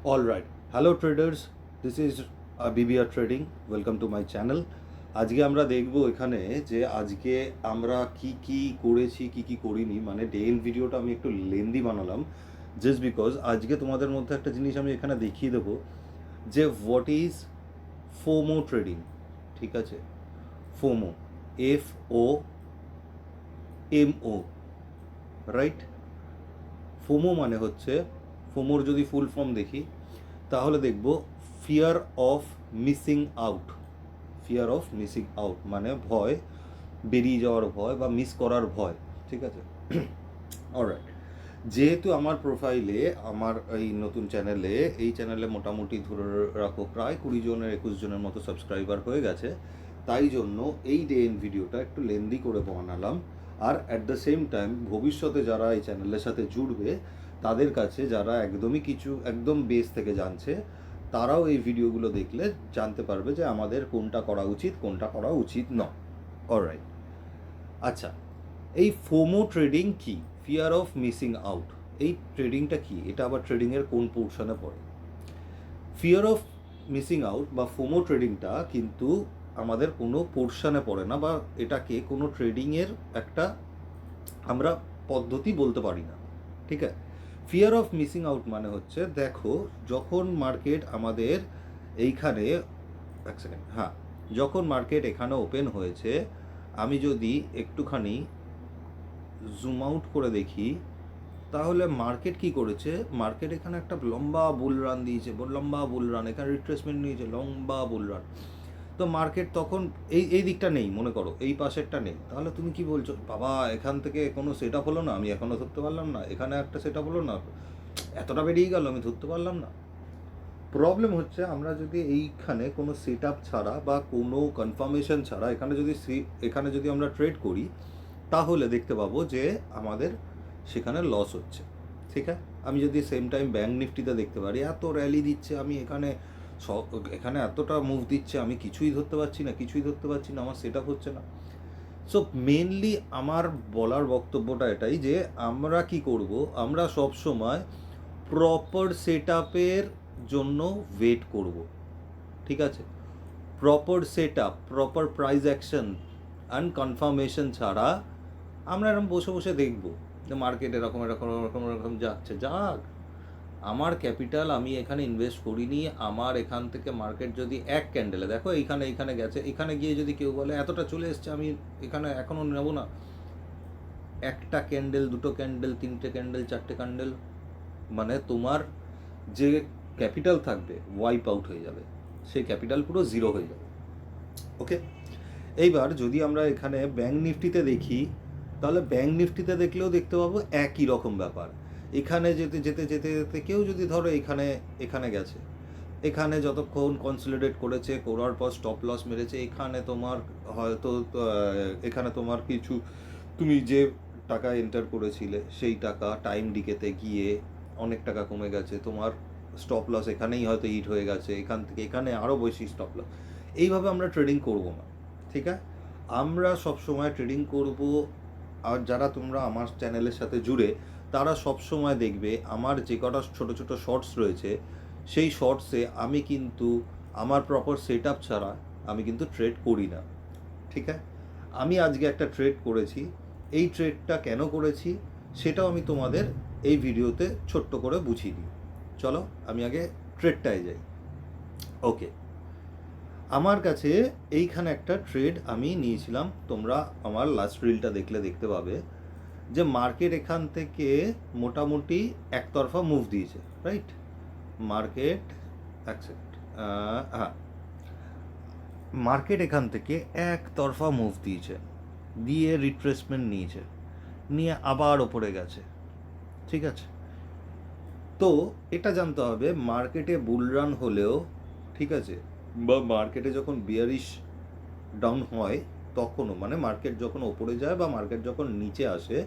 All right. Hello traders. This is BBR Trading. Welcome to my channel. আজকে আমরা দেখব এখানে যে আজকে আমরা কি কি করেছি কি কি করিনি, মানে ডে ইন ভিডিওটা আমি একটু লেন্দি বানালাম জাস্ট বিকজ আজকে তোমাদের মধ্যে একটা জিনিস আমি এখানে দেখিয়ে দেবো যে হোয়াট ইজ ফোমো ট্রেডিং। ঠিক আছে, ফোমো, FOMO, রাইট? ফোমো মানে হচ্ছে, ফোমোর যদি ফুল ফর্ম দেখি তাহলে দেখব fear of missing out. Fear of missing out মানে ভয়, বেরিয়ে যাওয়ার ভয় বা মিস করার ভয়। ঠিক আছে, অলরাইট। যেহেতু আমার প্রোফাইলে, আমার এই নতুন চ্যানেলে, এই চ্যানেলে মোটামুটি ধরে রাখো প্রায় 20 জনের 21 জনের মতো সাবস্ক্রাইবার হয়ে গেছে, তাই জন্য এই ডে ইন ভিডিওটা একটু লেন্দি করে বানালাম। আর অ্যাট দ্য সেম টাইম ভবিষ্যতে যারা এই চ্যানেলের সাথে জুড়বে তাদের কাছে, যারা একদমই কিছু একদম বেস থেকে জানছে, তারাও এই ভিডিওগুলো দেখলে জানতে পারবে যে আমাদের কোনটা করা উচিত কোনটা করা উচিত নয়। অলরাইট, আচ্ছা, এই ফোমো ট্রেডিং কি, ফিয়ার অফ মিসিং আউট, এই ট্রেডিংটা কি, এটা আবার ট্রেডিংয়ের কোন পোর্শনে পড়ে? ফিয়ার অফ মিসিং আউট বা ফোমো ট্রেডিংটা কিন্তু আমাদের কোনো পোর্শনে পড়ে না, বা এটাকে কোনো ট্রেডিংয়ের একটা আমরা পদ্ধতি বলতে পারি না। ঠিক আছে, ফিয়ার অফ মিসিং আউট মানে হচ্ছে, দেখো যখন মার্কেট আমাদের এইখানে, এক সেকেন্ড, হ্যাঁ, যখন মার্কেট এখানে ওপেন হয়েছে, আমি যদি একটুখানি জুম আউট করে দেখি তাহলে মার্কেট কি করেছে, মার্কেট এখানে একটা লম্বা বুল রান দিয়েছে, লম্বা বুল রান, এখানে রিট্রেসমেন্ট নিয়েছে, লম্বা বুল রান। তো মার্কেট তখন এই দিকটা নেই, মনে করো এই পাশেরটা নেই, তাহলে তুমি কি বলছো, বাবা এখান থেকে কোনো সেট আপ হলো না, আমি এখনও ধরতে পারলাম না, এখানে একটা সেট আপ হলো না, এতটা বেরিয়ে গেল, আমি ধরতে পারলাম না। প্রবলেম হচ্ছে আমরা যদি এইখানে কোনো সেট আপ ছাড়া বা কোনো কনফার্মেশন ছাড়া এখানে যদি আমরা ট্রেড করি, তাহলে দেখতে পাবো যে আমাদের সেখানে লস হচ্ছে। ঠিক আছে, আমি যদি সেম টাইম ব্যাঙ্ক নিফটিতে দেখতে পারি এত র্যালি দিচ্ছে, আমি এখানে এতটা মুভ দিচ্ছে, আমি কিছুই ধরতে পারছি না, আমার সেট আপ হচ্ছে না। সো মেনলি আমার বলার বক্তব্যটা এটাই যে আমরা কি করব, আমরা সব সময় প্রপার সেট আপের জন্য ওয়েট করব। ঠিক আছে, proper set up, proper price action and confirmation ছাড়া আমরা এরকম বসে বসে দেখব যে মার্কেট এরকম এরকম এরকম এরকম যাচ্ছে, যাক, আমার ক্যাপিটাল আমি এখানে ইনভেস্ট করিনি, আমার এখান থেকে মার্কেট যদি এক ক্যান্ডেলে, দেখো এইখানে গেছে, এখানে গিয়ে যদি কেউ বলে এতটা চলে এসছে, আমি এখানে এখনও নেব না, একটা ক্যান্ডেল, দুটো ক্যান্ডেল, তিনটে ক্যান্ডেল, চারটে ক্যান্ডেল, মানে তোমার যে ক্যাপিটাল থাকবে ওয়াইপ আউট হয়ে যাবে, সেই ক্যাপিটাল পুরো জিরো হয়ে যাবে। ওকে, এইবার যদি আমরা এখানে ব্যাঙ্ক নিফটিতে দেখি, তাহলে ব্যাঙ্ক নিফটিতে দেখলেও দেখতে পাবো একই রকম ব্যাপার। এখানে যেতে যেতে যেতে যেতে কেউ যদি ধরো এখানে গেছে, এখানে যতক্ষণ কনসলিডেট করেছে, করার পর স্টপ লস মেরেছে, এখানে তোমার হয়তো এখানে তোমার কিছু, তুমি যে টাকা এন্টার করেছিলে সেই টাকা টাইম ডিকেতে গিয়ে অনেক টাকা কমে গেছে, তোমার স্টপ লস এখানেই হয়তো হিট হয়ে গেছে, এখান থেকে এখানে আরও বেশি স্টপ লস। এইভাবে আমরা ট্রেডিং করব না। ঠিক আছে, আমরা সব সময় ট্রেডিং করব। আর যারা তোমরা আমার চ্যানেলের সাথে জুড়ে, তারা সব সময় দেখবে আমার যে কটা ছোটো ছোটো শর্টস রয়েছে, সেই শর্টসে আমি কিন্তু আমার প্রপার সেট আপ ছাড়া আমি কিন্তু ট্রেড করি না। ঠিক আছে, আমি আজকে একটা ট্রেড করেছি, এই ট্রেডটা কেন করেছি সেটাও আমি তোমাদের এই ভিডিওতে ছোট্ট করে বুঝিয়ে দিই। চলো আমি আগে ট্রেডটায় যাই। ওকে, আমার কাছে এইখানে একটা ট্রেড আমি নিয়েছিলাম, তোমরা আমার লাস্ট রিলটা দেখলে দেখতে পাবে যে মার্কেট এখান থেকে মোটামুটি একতরফা মুভ দিয়েছে, রাইট? মার্কেট, এক সেকেন্ড, হ্যাঁ, মার্কেট এখান থেকে একতরফা মুভ দিয়েছে, দিয়ে রিট্রেসমেন্ট নিয়েছে, নিয়ে আবার ওপরে গেছে। ঠিক আছে, তো এটা জানতে হবে মার্কেটে বুলরান হলেও, ঠিক আছে, বা মার্কেটে যখন বিয়ারিশ ডাউন হয় তখনও, মানে মার্কেট যখন ওপরে যায় বা মার্কেট যখন নিচে আসে,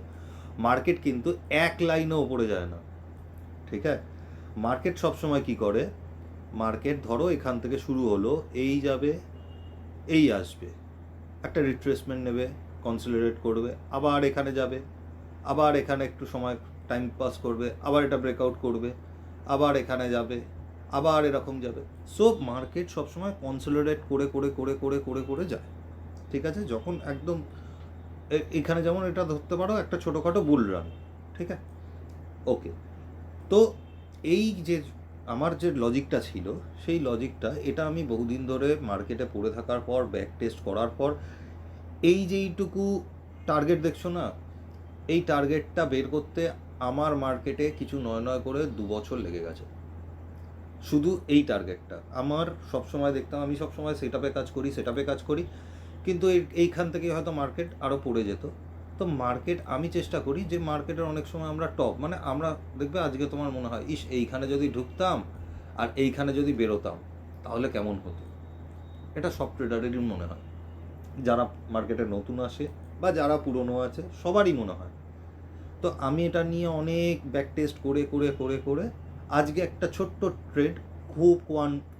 মার্কেট কিন্তু এক লাইনে ওপরে যায় না। ঠিক আছে, মার্কেট সবসময় কি করে, মার্কেট ধরো এখান থেকে শুরু হলো, এই যাবে, এই আসবে, একটা রিট্রেসমেন্ট নেবে, কনসলিডেট করবে, আবার এখানে যাবে, আবার এখানে একটু সময় টাইম পাস করবে, আবার এটা ব্রেকআউট করবে, আবার এখানে যাবে, আবার এরকম যাবে। সো মার্কেট সবসময় কনসলিডেট করে করে করে করে করে করে যায়, ঠিক আছে? যখন একদম এখানে যেমন এটা ধরতে পারো একটা ছোটোখাটো বুল রান, ঠিক আছে? ওকে, তো এই যে আমার যে লজিকটা ছিল, সেই লজিকটা এটা আমি বহুদিন ধরে মার্কেটে পড়ে থাকার পর ব্যাক টেস্ট করার পর এই যে এইটুকু টার্গেট দেখছো না, এই টার্গেটটা বের করতে আমার মার্কেটে কিছু নয় নয় করে 2 বছর লেগে গেছে। শুধু এই টার্গেটটা আমার সবসময় দেখতাম, আমি সবসময় সেটআপে কাজ করি, কিন্তু এইখান থেকে হয়তো মার্কেট আরও পড়ে যেত। তো মার্কেট আমি চেষ্টা করি যে মার্কেটের অনেক সময় আমরা টপ, মানে আমরা দেখবে আজকে তোমার মনে হয় ইস এইখানে যদি ঢুকতাম আর এইখানে যদি বেরোতাম তাহলে কেমন হতো। এটা সব ট্রেডারেরই মনে হয়, যারা মার্কেটে নতুন আসে বা যারা পুরনো আছে সবারই মনে হয়। তো আমি এটা নিয়ে অনেক ব্যাক টেস্ট করে করে করে করে আজকে একটা ছোট্ট ট্রেড, খুব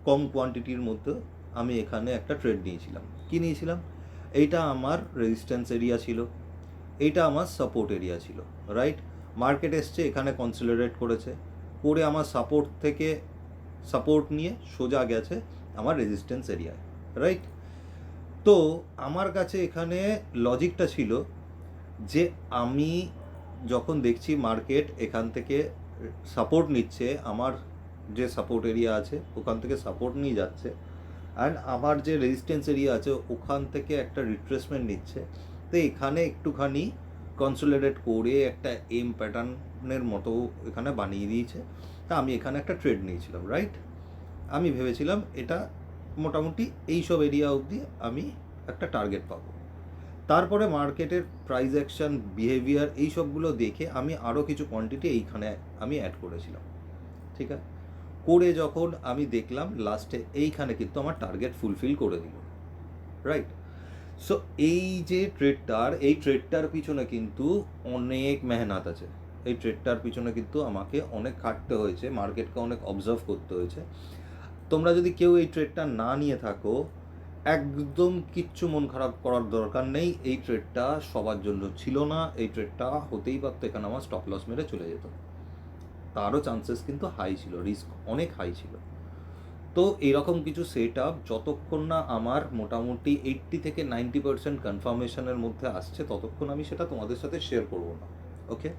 কম কোয়ান্টিটির মধ্যে আমি এখানে একটা ট্রেড নিয়েছিলাম। কি নিয়েছিলাম? এইটা আমার রেজিস্ট্যান্স এরিয়া ছিল, এইটা আমার সাপোর্ট এরিয়া ছিল, রাইট? মার্কেট এসছে, এখানে কনসলিডেট করেছে, করে আমার সাপোর্ট নিয়ে সোজা গেছে আমার রেজিস্ট্যান্স এরিয়ায়, রাইট? তো আমার কাছে এখানে লজিকটা ছিল যে আমি যখন দেখছি মার্কেট এখান থেকে সাপোর্ট নিচ্ছে, আমার যে সাপোর্ট এরিয়া আছে ওখান থেকে সাপোর্ট নিয়ে যাচ্ছে, অ্যান্ড আমার যে রেজিস্ট্যান্স এরিয়া আছে ওখান থেকে একটা রিট্রেসমেন্ট নিচ্ছে, তো এখানে একটুখানি কনসলিডেট করে একটা এম প্যাটার্নের মতো এখানে বানিয়ে দিয়েছে। তা আমি এখানে একটা ট্রেড নিয়েছিলাম, রাইট? আমি ভেবেছিলাম এটা মোটামুটি এইসব এরিয়া অবধি আমি একটা টার্গেট পাবো। তারপরে মার্কেটের প্রাইস অ্যাকশন, বিহেভিয়ার, এই সবগুলো দেখে আমি আরও কিছু কোয়ান্টিটি এইখানে আমি অ্যাড করেছিলাম, ঠিক আছে? করে যখন আমি দেখলাম লাস্টে এইখানে কিন্তু আমার টার্গেট ফুলফিল করে দিল, রাইট? সো এই যে ট্রেডটার পিছনে কিন্তু অনেক মেহনত আছে, এই ট্রেডটার পিছনে কিন্তু আমাকে অনেক খাটতে হয়েছে, মার্কেটকে অনেক অবজার্ভ করতে হয়েছে। তোমরা যদি কেউ এই ট্রেডটা না নিয়ে থাকো, একদম কিচ্ছু মন খারাপ করার দরকার নেই। এই ট্রেডটা সবার জন্য ছিল না, এই ট্রেডটা হতেই পারতো এখানে আমার স্টপ লস মেরে চলে যেত, তারও চান্সেস কিন্তু হাই ছিল, রিস্ক অনেক হাই ছিল। তো এরকম কিছু সেট আপ যতক্ষণ না আমার মোটামুটি 80 থেকে 90% কনফার্মেশনের মধ্যে আসছে ততক্ষণ আমি সেটা তোমাদের সাথে শেয়ার করবো না, ওকে?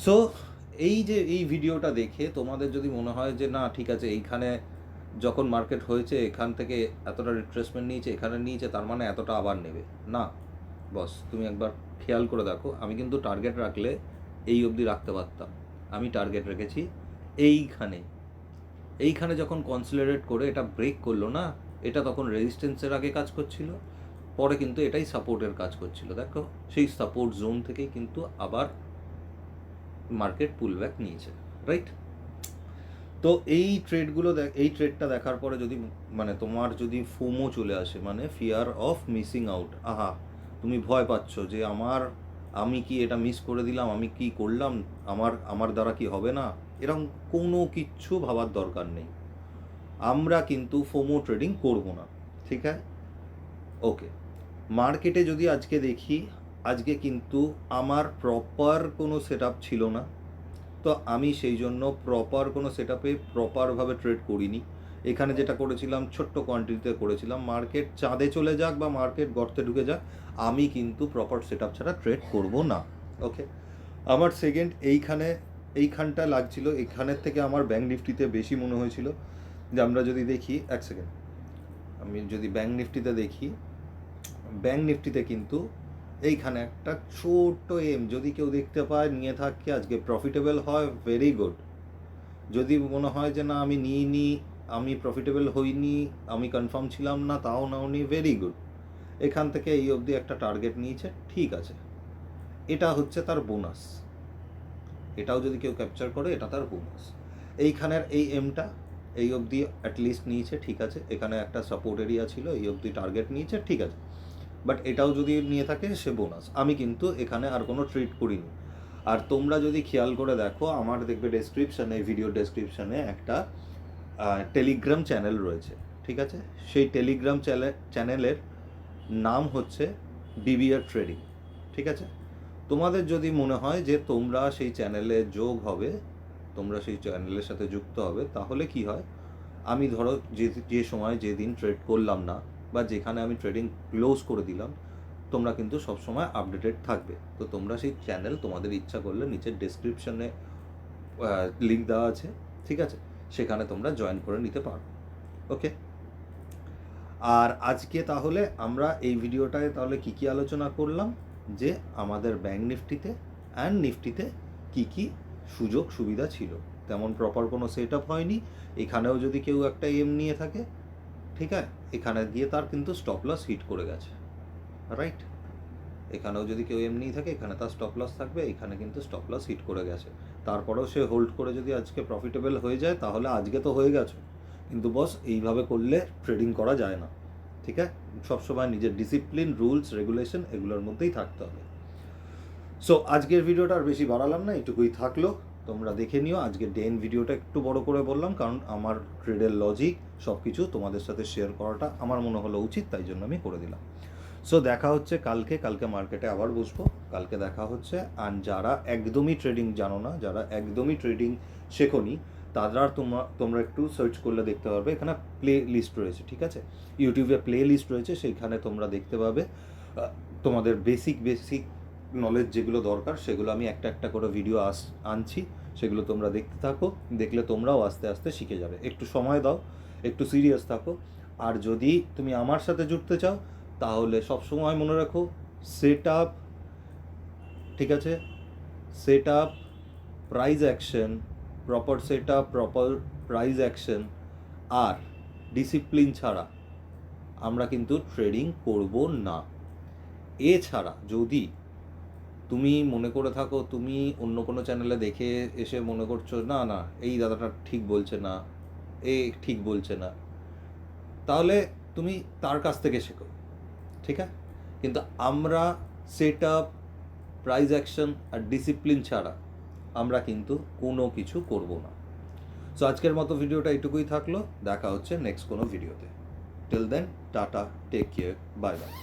সো এই যে এই ভিডিওটা দেখে তোমাদের যদি মনে হয় যে না ঠিক আছে, এইখানে যখন মার্কেট হয়েছে এখান থেকে এতটা রিট্রেসমেন্ট নিয়েছে, এখানে নিয়েছে, তার মানে এতটা আবার নেবে না, বস তুমি একবার খেয়াল করে দেখো, আমি কিন্তু টার্গেট রাখলে এই অবধি রাখতে পারতাম, আমি টার্গেট রেখেছি এইখানে যখন কনসলিডেট করে এটা ব্রেক করলো না, এটা তখন রেজিস্ট্যান্সের আগে কাজ করছিল, পরে কিন্তু এটাই সাপোর্টের কাজ করছিল। দেখো সেই সাপোর্ট জোন থেকেই কিন্তু আবার মার্কেট পুলব্যাক নিয়েছে, রাইট? তো এই ট্রেডটা দেখার পরে যদি মানে তোমার যদি ফোমো চলে আসে, মানে ফিয়ার অফ মিসিং আউট, আহা তুমি ভয় পাচ্ছ যে আমি কি এটা মিস করে দিলাম, আমি কি করলাম, আমার দ্বারা কি হবে না, এরকম কোনো কিচ্ছু ভাবার দরকার নেই। আমরা কিন্তু ফোমো ট্রেডিং করব না, ঠিক আছে? ওকে, মার্কেটে যদি আজকে দেখি, আজকে কিন্তু আমার প্রপার কোনো সেটআপ ছিল না, তো আমি সেই জন্য প্রপার কোনো সেটআপে প্রপারভাবে ট্রেড করিনি। এখানে যেটা করেছিলাম ছোট্ট কোয়ান্টিটিতে করেছিলাম, মার্কেট চাঁদে চলে যাক বা মার্কেট গর্তে ঢুকে যাক, আমি কিন্তু প্রপার সেটআপ ছাড়া ট্রেড করব না, ওকে? আমার সেকেন্ড এইখানটা লাগছিল, এখানের থেকে আমার ব্যাঙ্ক নিফটিতে বেশি মনে হয়েছিল যে আমরা যদি দেখি, এক সেকেন্ড, আমি যদি ব্যাঙ্ক নিফটিতে কিন্তু এইখানে একটা ছোট্ট এম যদি কেউ দেখতে পায়, নিয়ে থাকে, আজকে প্রফিটেবল হয়, ভেরি গুড। যদি মনে হয় যে না আমি নিইনি, আমি প্রফিটেবল হইনি, আমি কনফার্ম ছিলাম না, তাও নাওনি, ভেরি গুড। এখান থেকে এই অবধি একটা টার্গেট নিয়েছে, ঠিক আছে, এটা হচ্ছে তার বোনাস। এটাও যদি কেউ ক্যাপচার করে এটা তার বোনাস। এইখানের এই এমটা এই অবধি অ্যাটলিস্ট নিয়েছে, ঠিক আছে, এখানে একটা সাপোর্ট এরিয়া ছিল, এই অবধি টার্গেট নিয়েছে, ঠিক আছে, বাট এটাও যদি নিয়ে থাকে সে বোনাস। আমি কিন্তু এখানে আর কোনো ট্রিট করিনি। আর তোমরা যদি খেয়াল করে দেখো, আমার দেখবে ডেসক্রিপশানে, ভিডিও ডেসক্রিপশানে একটা টেলিগ্রাম চ্যানেল রয়েছে, ঠিক আছে? সেই টেলিগ্রাম চ্যানেলের নাম হচ্ছে ডিবিআর ট্রেডিং, ঠিক আছে? তোমাদের যদি মনে হয় যে তোমরা সেই চ্যানেলে যোগ হবে, তোমরা সেই চ্যানেলের সাথে যুক্ত হবে, তাহলে কি হয়, আমি ধরো যে সময় যেদিন ট্রেড করলাম না বা যেখানে আমি ট্রেডিং ক্লোজ করে দিলাম, তোমরা কিন্তু সবসময় আপডেটেড থাকবে। তো তোমরা সেই চ্যানেল তোমাদের ইচ্ছা করলে নিচের ডেসক্রিপশনে লিঙ্ক দেওয়া আছে, ঠিক আছে, সেখানে তোমরা জয়েন করে নিতে পারো। ওকে, আর আজকে তাহলে আমরা এই ভিডিওটায় তাহলে কী কী আলোচনা করলাম, যে আমাদের ব্যাঙ্ক নিফটিতে অ্যান্ড নিফটিতে কী কী সুযোগ সুবিধা ছিল। তেমন প্রপার কোনো সেট আপ হয়নি, এখানেও যদি কেউ একটা এম নিয়ে থাকে, ঠিক আছে, এখানে গিয়ে তার কিন্তু স্টপ লস হিট করে গেছে, রাইট, এখানেও যদি কেউ এম নিয়ে থাকে এখানে তার স্টপ লস থাকবে, এখানে কিন্তু স্টপ লস হিট করে গেছে, তারপরেও সে হোল্ড করে যদি আজকে প্রফিটেবল হয়ে যায়, তাহলে আজকে তো হয়ে গেছে, কিন্তু বস এইভাবে করলে ট্রেডিং করা যায় না, ঠিক আছে, সবসময় নিজের ডিসিপ্লিন, রুলস, রেগুলেশন এগুলোর মধ্যেই থাকতে হবে। সো আজকের ভিডিওটা আর বেশি বাড়ালাম না, এটুকুই থাকলো, তোমরা দেখে নিও। আজকের ডেন ভিডিওটা একটু বড় করে বললাম, কারণ আমার ট্রেডের লজিক সব কিছু তোমাদের সাথে শেয়ার করাটা আমার মনে হলো উচিত, তাই জন্য আমি করে দিলাম। সো দেখা হচ্ছে কালকে মার্কেটে আবার বসবো, কালকে দেখা হচ্ছে। আর যারা একদমই ট্রেডিং জানো না, যারা একদমই ট্রেডিং শেখোনি, তারা তোমরা একটু সার্চ করলে দেখতে পারবে, এখানে প্লে লিস্ট রয়েছে, ঠিক আছে, ইউটিউবে প্লে লিস্ট রয়েছে, সেইখানে তোমরা দেখতে পাবে তোমাদের বেসিক নলেজ যেগুলো দরকার, সেগুলো আমি একটা একটা করে ভিডিও আনছি, সেগুলো তোমরা দেখতে থাকো, দেখলে তোমরাও আস্তে আস্তে শিখে যাবে। একটু সময় দাও, একটু সিরিয়াস থাকো। আর যদি তুমি আমার সাথে জুড়তে চাও, তাহলে সবসময় মনে রাখো, সেট আপ, ঠিক আছে, set up, price action, proper set up, proper price action আর ডিসিপ্লিন ছাড়া আমরা কিন্তু ট্রেডিং করব না। এছাড়া যদি তুমি মনে করে থাকো, তুমি অন্য কোনো চ্যানেলে দেখে এসে মনে করছো না না এই দাদাটা ঠিক বলছে না, এ ঠিক বলছে না, তাহলে তুমি তার কাছ থেকে শেখো, ঠিক আছে, কিন্তু আমরা সেট আপ, প্রাইস অ্যাকশন আর ডিসিপ্লিন ছাড়া আমরা কিন্তু কোনো কিছু করব না। সো আজকের মতো ভিডিওটা এটুকুই থাকলো, দেখা হচ্ছে নেক্সট কোনো ভিডিওতে। Till then, tata, take care, bye by.